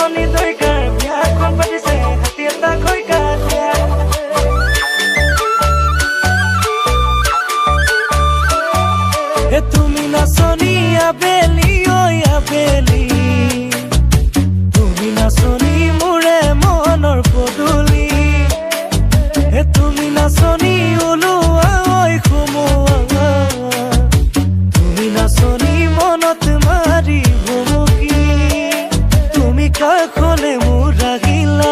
সলনি দৈকাৰ বিয়াখন পাতিছে হাতী এটা খৈকা তুমি নাচনি আবেলি ঐ আবেলি তুমি নাচনি মোৰে মনৰ পদূলি তুমি নাচনি ওলোৱা ঐ সোমোৱা তুমি নাচনি মনত মাৰি ভুমুকি তুমি কাষলে মোৰ ৰাখিলা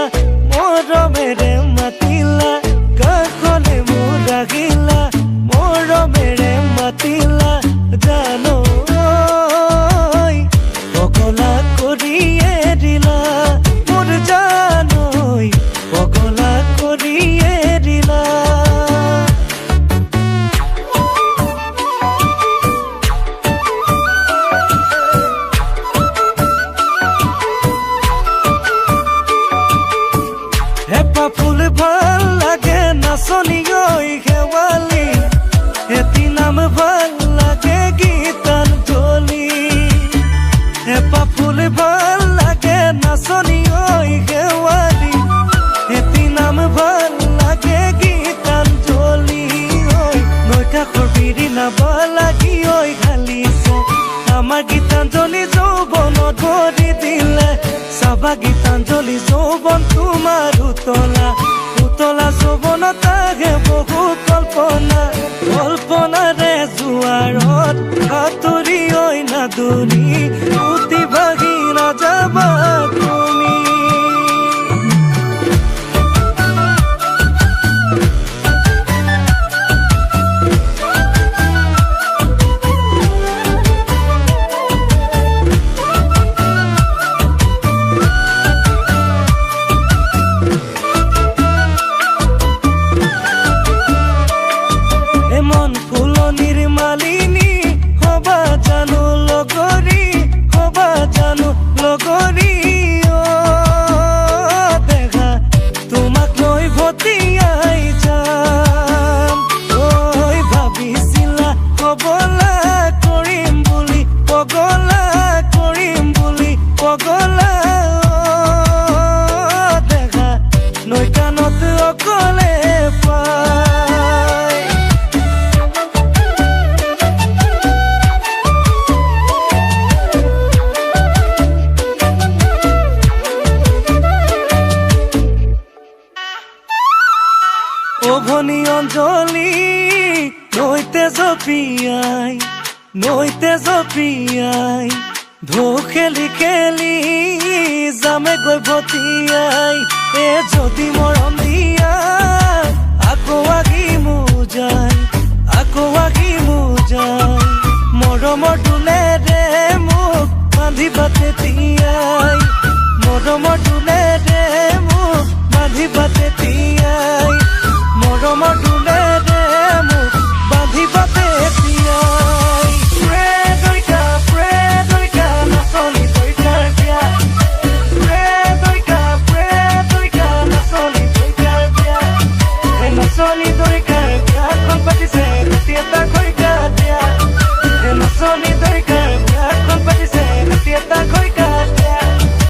মৰমেৰে মাতিলা কাষলে মোৰ ৰাখিলা মৰমেৰে মাতিলা জানো পগলা কৰিয়ে দিলা মোৰ জানৈ পগলা কৰিয়ে দিলা হেপা ফুল ভাল লাগে নাচনি ঐ শেৱালি এটি নাম ভাল লাগে গীতাঞ্জলি হেপা ফুল ভাল লাগে নাচনি ঐ শেৱালি এটি নাম ভাল লাগে গীতাঞ্জলি ঐ নৈ কাষৰ বিৰি নাব লাগি ঐ ঢালিছে আমাৰ গীতাঞ্জলি যৌৱনত ভৰি দিলে চাবা গীতাঞ্জলি যৌৱন তোমাৰ উতলা উতলা যৌৱনত আগে বহু কল্পনা কল্পনাৰে জোৱাৰত সাঁতুৰি ঐ নাদুনি উটি ভাগি নাযাবা তুমি মন ফুলনিৰ মালিনী হবা জানো লগৰী হবা জানো লগৰী দেখা তোমাক লৈ ভটিয়াই যাম ঐ ভাবিছিলা কবলা কৰিম বুলি পগলা কৰিম বুলি পগলা দেখা নৈ কাণত অকলে পাই ভনী অঞ্জলি নৈতে জপিয়াই ঢৌ খেলি খেলি যামে গৈ ভটিয়াই এ যদি মৰম দিয়া আকৌ আহি মোজাই মৰমৰ দোলেৰে মোক বান্ধি বাটে তিয়াই মৰমৰ